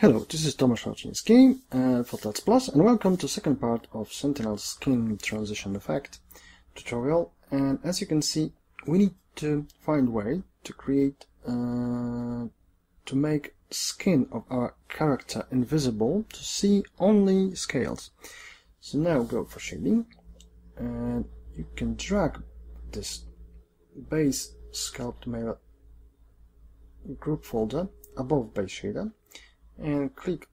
Hello, this is Tomasz Raczyński for Tuts Plus, and welcome to second part of Sentinel's skin transition effect tutorial. And as you can see, we need to find a way to create, to make skin of our character invisible to see only scales. So now go for shading, and you can drag this base sculpt layer group folder above base shader, and click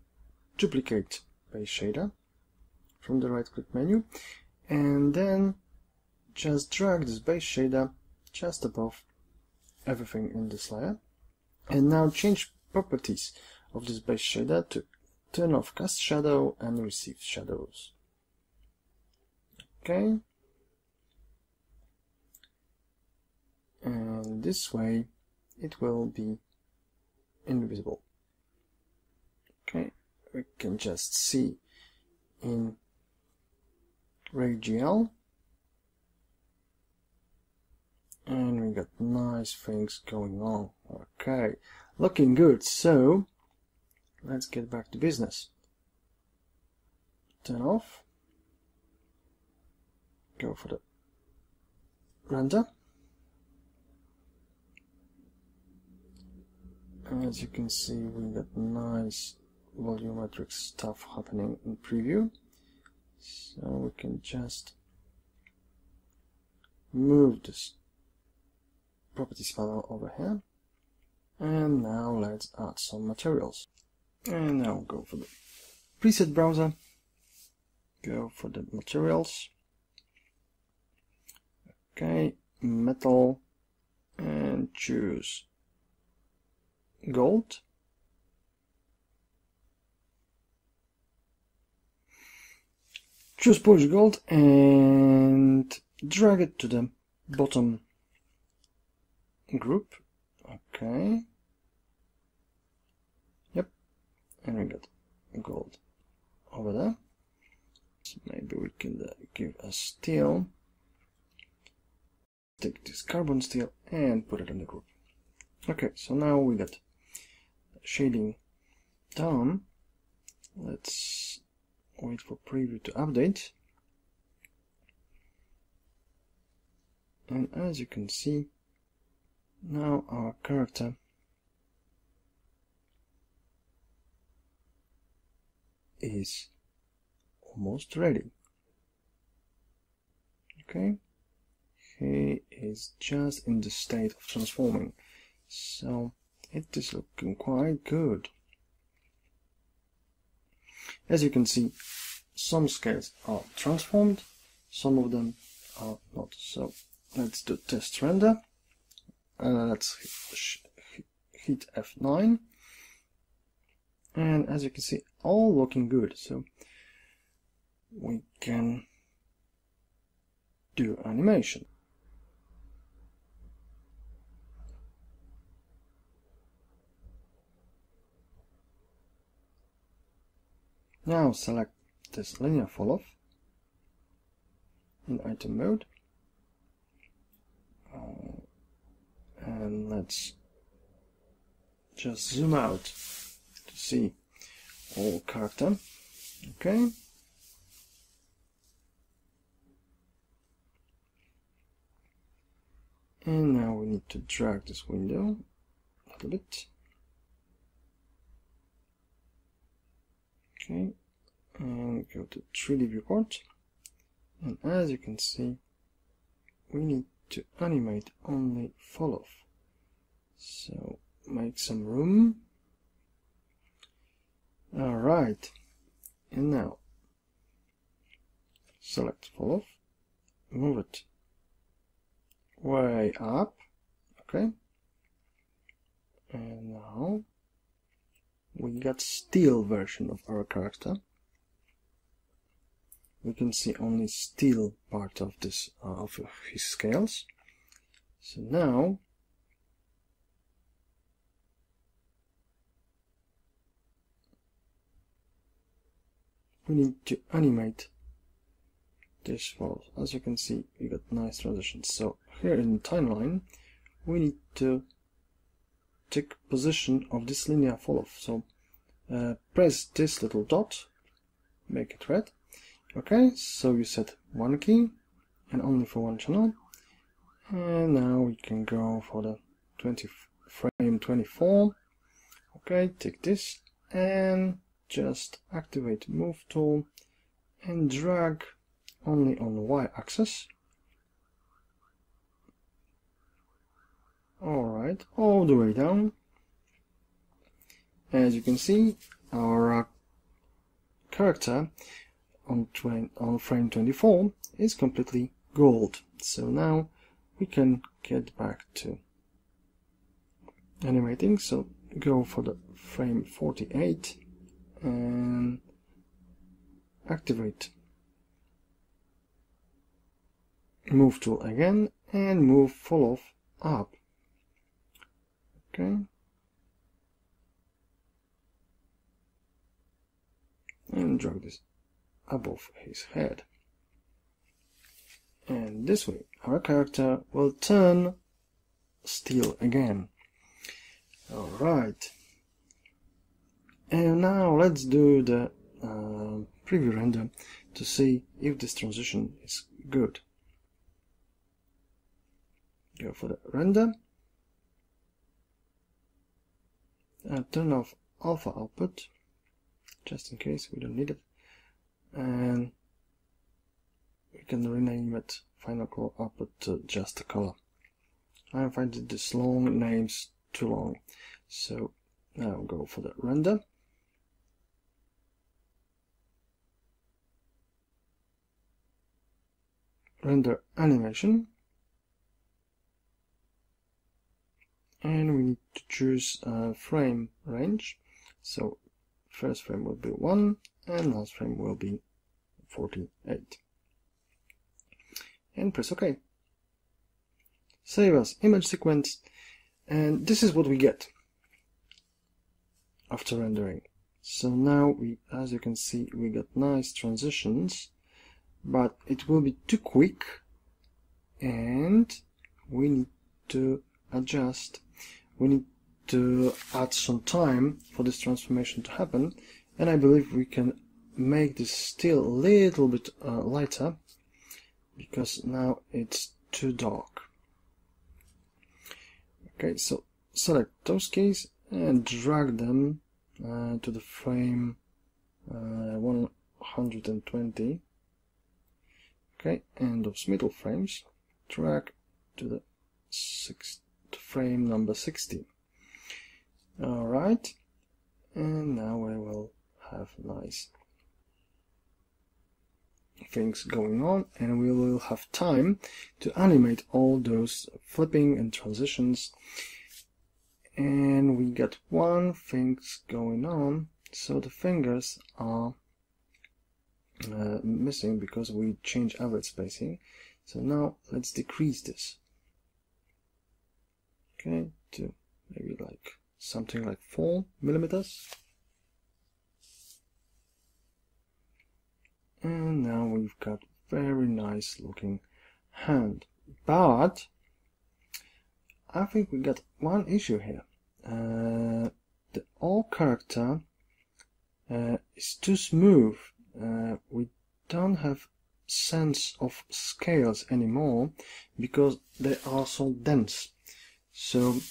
duplicate base shader from the right click menu, and then just drag this base shader just above everything in this layer. And now change properties of this base shader to turn off cast shadow and receive shadows. Okay, and this way it will be invisible. Okay, we can just see in RayGL, and we got nice things going on. Okay, looking good. So let's get back to business. Turn off, go for the render. As you can see, we got nice volumetric stuff happening in preview, so we can just move this properties panel over here, and now let's add some materials. And now go for the preset browser, go for the materials, okay, metal, and choose gold. Choose polished gold and drag it to the bottom group. Okay. Yep. And we got gold over there. So maybe we can give a steel. Take this carbon steel and put it in the group. Okay, so now we got shading done. Let's wait for preview to update, and as you can see, now our character is almost ready. Okay, he is just in the state of transforming, so it is looking quite good. As you can see, some scales are transformed, some of them are not. So let's do test render. Let's hit F9, and as you can see, all looking good. So we can do animation. Now select this linear fall-off in item mode, and let's just zoom out to see all character. Okay, and now we need to drag this window a little bit. Okay, and go to 3D viewport, and as you can see, we need to animate only fall off. So make some room. Alright, and now select fall off, move it way up. Okay, and now we got steel version of our character. We can see only steel part of this of his scales. So now we need to animate this fall. As you can see, we got nice transitions. So here in the timeline, we need to take position of this linear fall off. So press this little dot, make it red. Okay, so you set one key and only for one channel. And now we can go for the frame 24. Okay, take this and just activate move tool and drag only on the y-axis. Alright, all the way down. As you can see, our character on frame 24 is completely gold. So now we can get back to animating. So go for the frame 48 and activate move tool again and move fall off up. Okay, and drag this above his head, and this way our character will turn steel again. Alright, and now let's do the preview render to see if this transition is good. Go for the render, turn off alpha output just in case we don't need it, and we can rename it final color output to just a color. I find this long names too long, so now go for the render. Render animation, and we need to choose a frame range. So first frame will be 1 and last frame will be 48, and press OK. Save as image sequence, and this is what we get after rendering. So now as you can see, we got nice transitions, but it will be too quick and we need to adjust. We need to add some time for this transformation to happen, and I believe we can make this still a little bit lighter, because now it's too dark. Okay, so select those keys and drag them to the frame 120. Okay, and those middle frames drag to the frame number 60. Alright, and now we will have nice things going on, and we will have time to animate all those flipping and transitions. And we got one thing going on, so the fingers are missing because we changed average spacing. So now let's decrease this, okay, to maybe like something like 4 millimeters. And now we've got very nice looking hand, but I think we got one issue here. The all character is too smooth. We don't have sense of scales anymore because they are so dense. So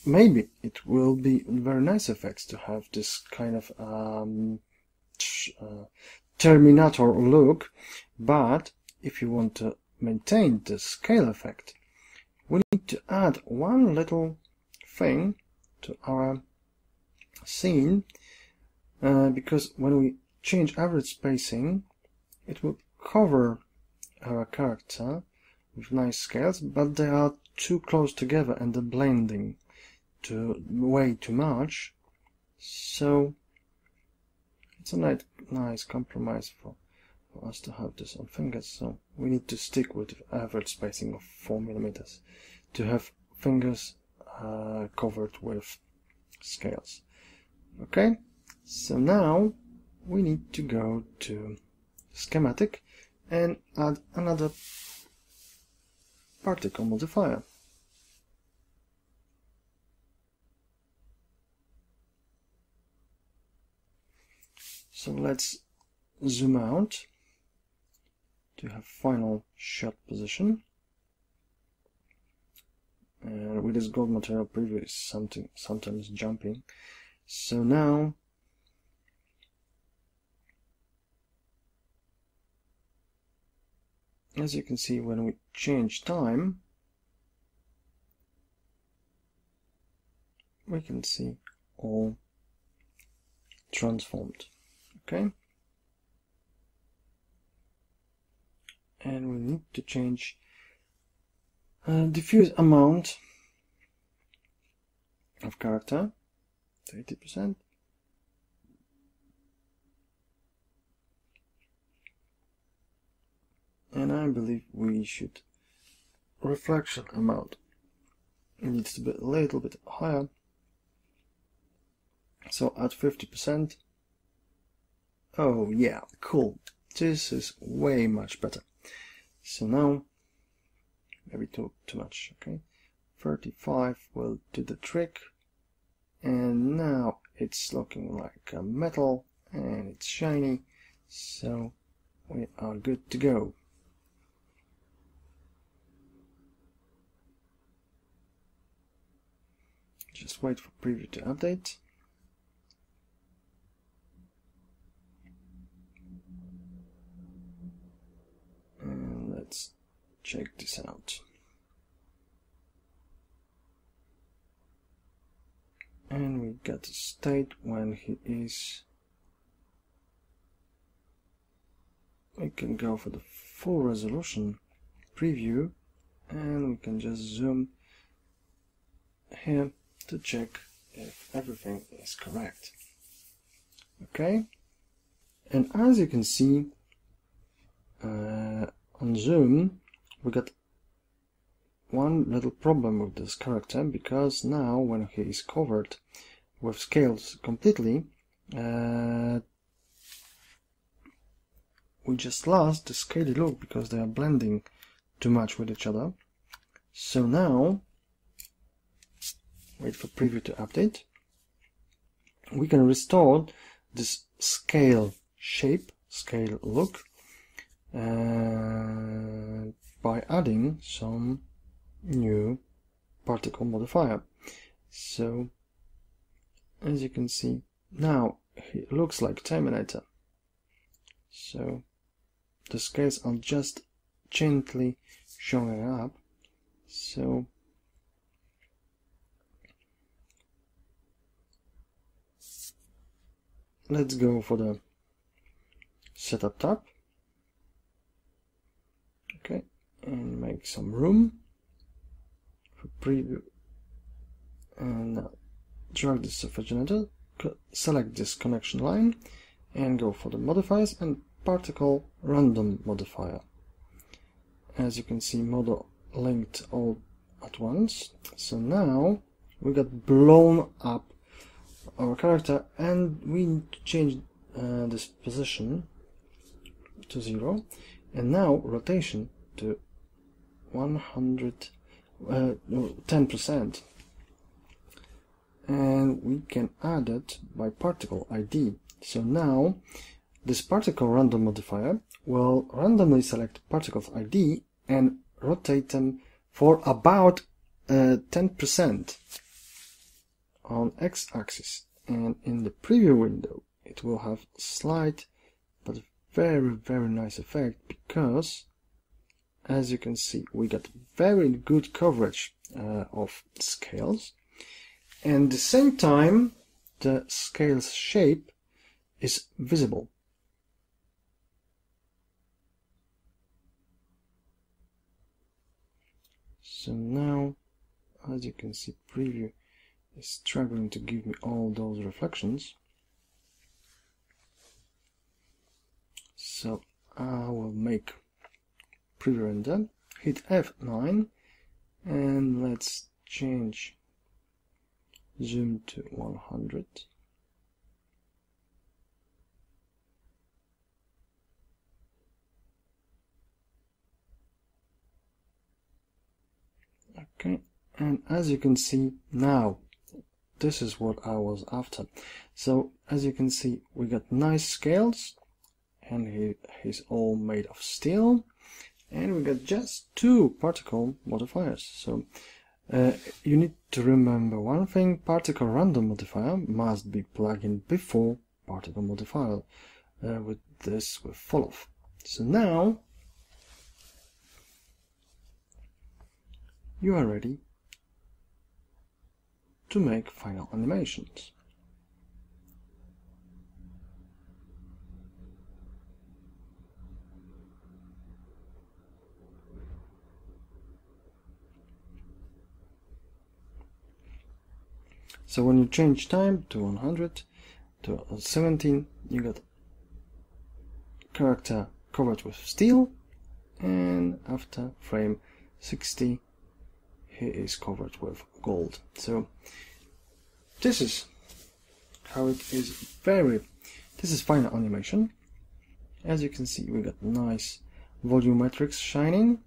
maybe it will be very nice effects to have this kind of Terminator look, but if you want to maintain the scale effect, we need to add one little thing to our scene, because when we change average spacing, it will cover our character with nice scales, but they are too close together and the blending way too much. So it's a nice compromise for us to have this on fingers. So we need to stick with average spacing of 4 millimeters to have fingers covered with scales. Okay, so now we need to go to schematic and add another particle modifier. So let's zoom out to have final shot position. And with this gold material preview is sometimes jumping. So now as you can see, when we change time, we can see all transformed. Okay, and we need to change diffuse amount of character to 80%. And I believe we should reflection amount needs to be a little bit higher, so at 50%. Oh yeah, cool, this is way much better. So now maybe too much. Okay, 35 will do the trick, and now it's looking like a metal and it's shiny, so we are good to go. Just wait for preview to update. And let's check this out. And we got a state when he is. We can go for the full resolution preview, and we can just zoom here to check if everything is correct. Okay, and as you can see on zoom, we got one little problem with this character, because now when he is covered with scales completely, we just lost the scaly look because they are blending too much with each other. So now wait for preview to update. We can restore this scale shape, scale look, by adding some new particle modifier. So as you can see, now he looks like Terminator. So the scales are just gently showing up. So let's go for the setup tab. Okay, and make some room for preview, and now drag this surface generator, select this connection line, and go for the modifiers and particle random modifier. As you can see, Modo linked all at once. So now we got blown up our character, and we need to change this position to 0, and now rotation to 10%, and we can add it by particle ID. So now this particle random modifier will randomly select particles ID and rotate them for about 10% on x-axis, and in the preview window it will have slight but very nice effect, because as you can see we got very good coverage of scales, and at the same time the scale's shape is visible. So now as you can see, preview is struggling to give me all those reflections. So I will make preview render, hit F9, and let's change zoom to 100. Okay, and as you can see now, this is what I was after. So as you can see, we got nice scales, and he's all made of steel, and we got just 2 particle modifiers. So you need to remember one thing: particle random modifier must be plugged in before particle modifier with fall off. So now you are ready to make final animations. So when you change time to 100 to 17, you got character covered with steel, and after frame 60 he is covered with gold. So this is how it is. This is final animation. As you can see, we got nice volumetrics shining,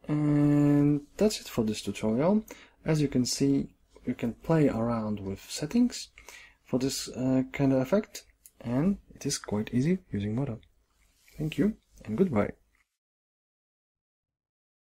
and that's it for this tutorial. As you can see, you can play around with settings for this kind of effect, and it is quite easy using Modo. Thank you and goodbye.